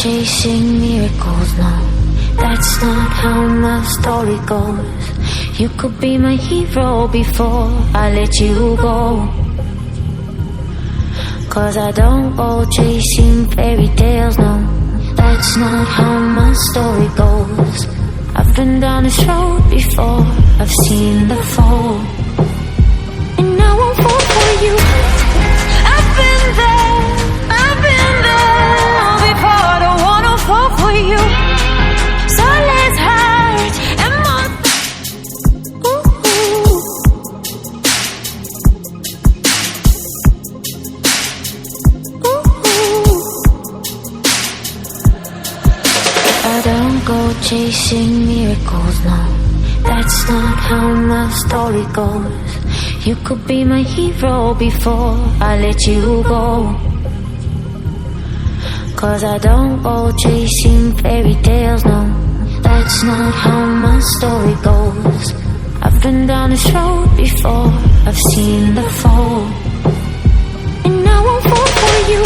chasing miracles, no. That's not how my story goes. You could be my hero before I let you go. Cause I don't go chasing fairy tales, no. That's not how my story goes. I've been down this road before, I've seen the fall, and I won't fall for you. I've been there before. I don't wanna fall for you. So let's hurt and more. I don't go chasing miracles, no. That's not how my story goes. You could be my hero before I let you go. Cause I don't go chasing fairy tales, no. That's not how my story goes. I've been down this road before, I've seen the fall, and I won't fall for you.